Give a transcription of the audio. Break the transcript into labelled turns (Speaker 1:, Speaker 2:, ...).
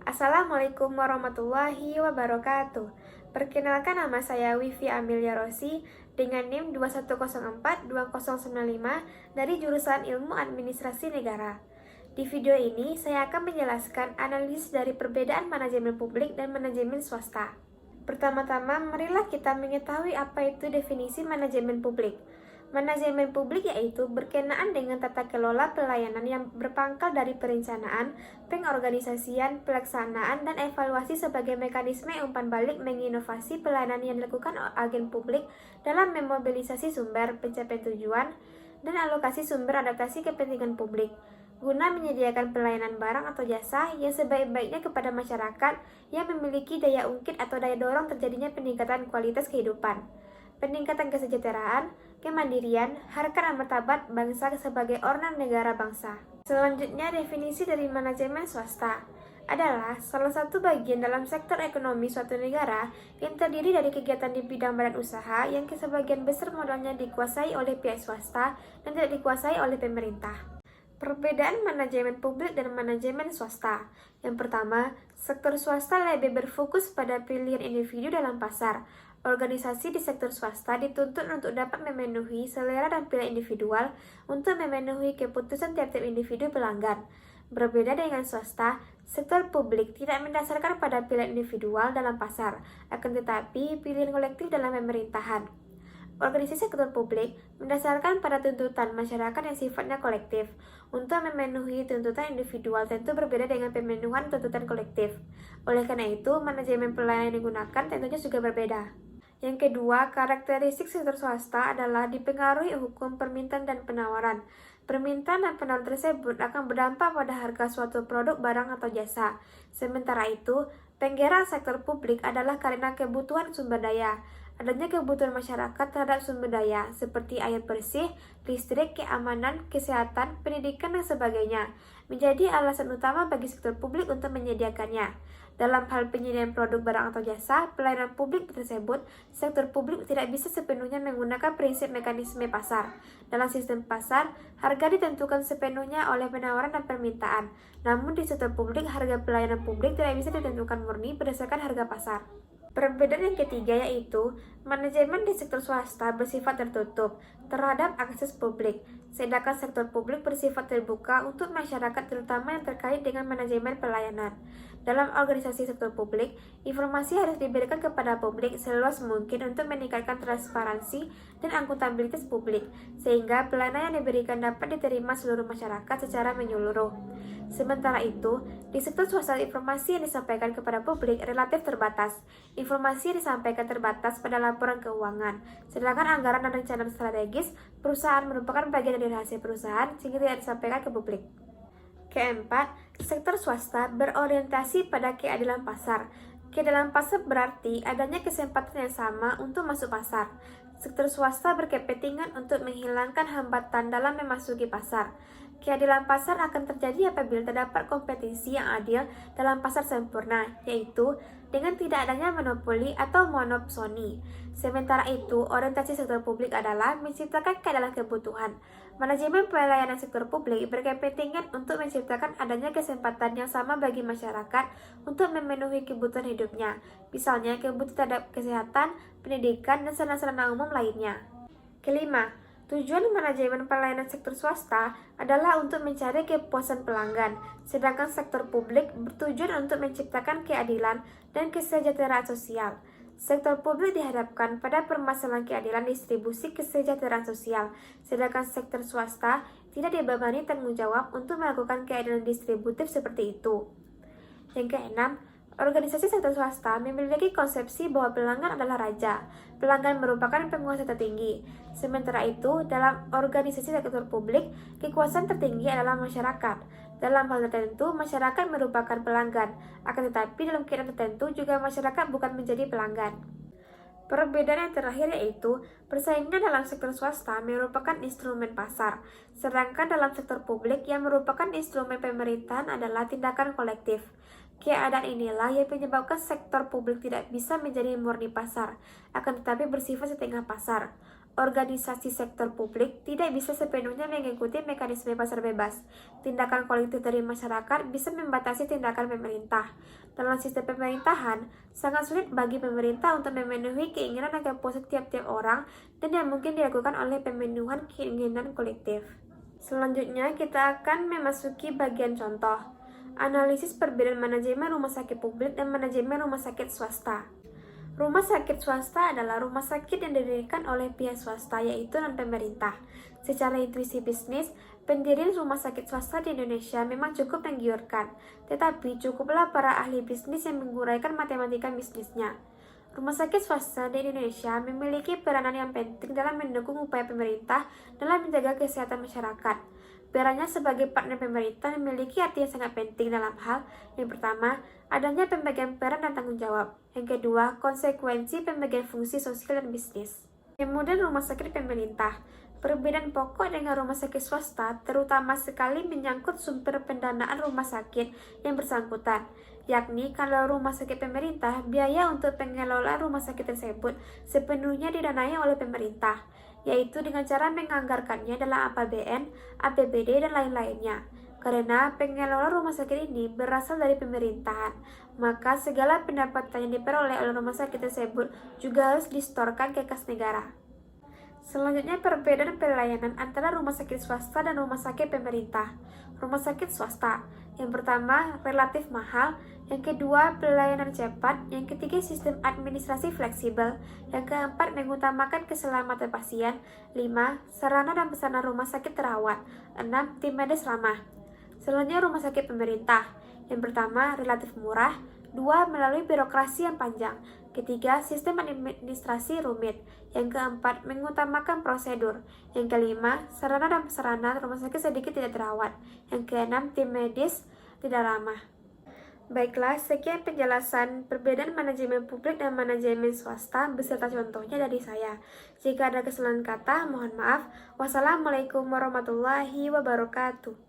Speaker 1: Assalamualaikum warahmatullahi wabarakatuh. Perkenalkan, nama saya Wifi Amelia Rossi dengan NIM 21042095 dari jurusan Ilmu Administrasi Negara. Di video ini, saya akan menjelaskan analisis dari perbedaan manajemen publik dan manajemen swasta. Pertama-tama, marilah kita mengetahui apa itu definisi manajemen publik. Manajemen publik yaitu berkenaan dengan tata kelola pelayanan yang berpangkal dari perencanaan, pengorganisasian, pelaksanaan, dan evaluasi sebagai mekanisme umpan balik menginovasi pelayanan yang dilakukan agen publik dalam memobilisasi sumber pencapaian tujuan dan alokasi sumber adaptasi kepentingan publik guna menyediakan pelayanan barang atau jasa yang sebaik-baiknya kepada masyarakat yang memiliki daya ungkit atau daya dorong terjadinya peningkatan kualitas kehidupan, peningkatan kesejahteraan, kemandirian, harkat dan martabat bangsa sebagai organ negara bangsa. Selanjutnya, definisi dari manajemen swasta adalah salah satu bagian dalam sektor ekonomi suatu negara yang terdiri dari kegiatan di bidang badan usaha yang sebagian besar modalnya dikuasai oleh pihak swasta dan tidak dikuasai oleh pemerintah. Perbedaan manajemen publik dan manajemen swasta. Yang pertama, sektor swasta lebih berfokus pada pilihan individu dalam pasar. Organisasi di sektor swasta dituntut untuk dapat memenuhi selera dan pilihan individual untuk memenuhi keputusan tiap-tiap individu pelanggan. Berbeda dengan swasta, sektor publik tidak mendasarkan pada pilihan individual dalam pasar, akan tetapi pilihan kolektif dalam pemerintahan. Organisasi sektor publik mendasarkan pada tuntutan masyarakat yang sifatnya kolektif. Untuk memenuhi tuntutan individual tentu berbeda dengan pemenuhan tuntutan kolektif. Oleh karena itu, manajemen pelayanan yang digunakan tentunya juga berbeda. Yang kedua, karakteristik sektor swasta adalah dipengaruhi hukum permintaan dan penawaran. Permintaan dan penawaran tersebut akan berdampak pada harga suatu produk, barang, atau jasa. Sementara itu, penggerak sektor publik adalah karena kebutuhan sumber daya. Adanya kebutuhan masyarakat terhadap sumber daya seperti air bersih, listrik, keamanan, kesehatan, pendidikan, dan sebagainya menjadi alasan utama bagi sektor publik untuk menyediakannya. Dalam hal penyediaan produk, barang, atau jasa, pelayanan publik tersebut, sektor publik tidak bisa sepenuhnya menggunakan prinsip mekanisme pasar. Dalam sistem pasar, harga ditentukan sepenuhnya oleh penawaran dan permintaan. Namun di sektor publik, harga pelayanan publik tidak bisa ditentukan murni berdasarkan harga pasar. Perbedaan yang ketiga yaitu manajemen di sektor swasta bersifat tertutup terhadap akses publik, sedangkan sektor publik bersifat terbuka untuk masyarakat terutama yang terkait dengan manajemen pelayanan. Dalam organisasi sektor publik, informasi harus diberikan kepada publik seluas mungkin untuk meningkatkan transparansi dan akuntabilitas publik, sehingga pelayanan yang diberikan dapat diterima seluruh masyarakat secara menyeluruh. Sementara itu, di sektor swasta informasi yang disampaikan kepada publik relatif terbatas. Informasi yang disampaikan terbatas pada laporan keuangan, sedangkan anggaran dan rencana strategis perusahaan merupakan bagian dari rahasia perusahaan sehingga tidak disampaikan ke publik. Keempat, sektor swasta berorientasi pada keadilan pasar. Keadilan pasar berarti adanya kesempatan yang sama untuk masuk pasar. Sektor swasta berkepentingan untuk menghilangkan hambatan dalam memasuki pasar. Keadilan pasar akan terjadi apabila terdapat kompetisi yang adil dalam pasar sempurna, yaitu dengan tidak adanya monopoli atau monopsoni. Sementara itu, orientasi sektor publik adalah menciptakan keadilan kebutuhan. Manajemen pelayanan sektor publik berkepentingan untuk menciptakan adanya kesempatan yang sama bagi masyarakat untuk memenuhi kebutuhan hidupnya, misalnya kebutuhan terhadap kesehatan, pendidikan, dan sarana-sarana umum lainnya. Kelima, tujuan manajemen pelayanan sektor swasta adalah untuk mencari kepuasan pelanggan, sedangkan sektor publik bertujuan untuk menciptakan keadilan dan kesejahteraan sosial. Sektor publik dihadapkan pada permasalahan keadilan distribusi kesejahteraan sosial, sedangkan sektor swasta tidak dibebani tanggung jawab untuk melakukan keadilan distributif seperti itu. Yang keenam, organisasi sektor swasta memiliki konsepsi bahwa pelanggan adalah raja. Pelanggan merupakan penguasa tertinggi. Sementara itu, dalam organisasi sektor publik, kekuasaan tertinggi adalah masyarakat. Dalam hal tertentu, masyarakat merupakan pelanggan. Akan tetapi, dalam keadaan tertentu juga masyarakat bukan menjadi pelanggan. Perbedaan yang terakhir yaitu persaingan dalam sektor swasta merupakan instrumen pasar, sedangkan dalam sektor publik yang merupakan instrumen pemerintahan adalah tindakan kolektif. Keadaan inilah yang menyebabkan sektor publik tidak bisa menjadi murni pasar, akan tetapi bersifat setengah pasar. organisasi sektor publik tidak bisa sepenuhnya mengikuti mekanisme pasar bebas. Tindakan kolektif dari masyarakat bisa membatasi tindakan pemerintah. Dalam sistem pemerintahan, sangat sulit bagi pemerintah untuk memenuhi keinginan dan kepuasan tiap-tiap orang dan yang mungkin dilakukan oleh pemenuhan keinginan kolektif. Selanjutnya, kita akan memasuki bagian contoh. Analisis perbedaan manajemen rumah sakit publik dan manajemen rumah sakit swasta. Rumah sakit swasta adalah rumah sakit yang didirikan oleh pihak swasta, yaitu non-pemerintah. Secara intuisi bisnis, pendirian rumah sakit swasta di Indonesia memang cukup menggiurkan, tetapi cukuplah para ahli bisnis yang menguraikan matematika bisnisnya. Rumah sakit swasta di Indonesia memiliki peranan yang penting dalam mendukung upaya pemerintah dalam menjaga kesehatan masyarakat. Perannya sebagai partner pemerintah memiliki arti yang sangat penting dalam hal yang pertama, adanya pembagian peran dan tanggung jawab. Yang kedua, konsekuensi pembagian fungsi sosial dan bisnis. Kemudian rumah sakit pemerintah. Perbedaan pokok dengan rumah sakit swasta terutama sekali menyangkut sumber pendanaan rumah sakit yang bersangkutan, yakni kalau rumah sakit pemerintah, biaya untuk pengelolaan rumah sakit tersebut sepenuhnya didanai oleh pemerintah, yaitu dengan cara menganggarkannya dalam APBN, APBD, dan lain-lainnya. Karena pengelola rumah sakit ini berasal dari pemerintahan, maka segala pendapatan yang diperoleh oleh rumah sakit tersebut juga harus disetorkan ke kas negara. Selanjutnya, perbedaan pelayanan antara rumah sakit swasta dan rumah sakit pemerintah. Rumah sakit swasta, yang pertama relatif mahal, yang kedua pelayanan cepat, yang ketiga sistem administrasi fleksibel, yang keempat mengutamakan keselamatan pasien, 5. Sarana dan prasarana rumah sakit terawat, 6. Tim medis ramah. Selanjutnya rumah sakit pemerintah, yang pertama relatif murah, 2. Melalui birokrasi yang panjang, ketiga sistem administrasi rumit, yang keempat mengutamakan prosedur, yang kelima sarana dan prasarana rumah sakit sedikit tidak terawat, yang keenam tim medis tidak ramah. Baiklah, sekian penjelasan perbedaan manajemen publik dan manajemen swasta beserta contohnya dari saya. Jika ada kesalahan kata, mohon maaf. Wassalamualaikum warahmatullahi wabarakatuh.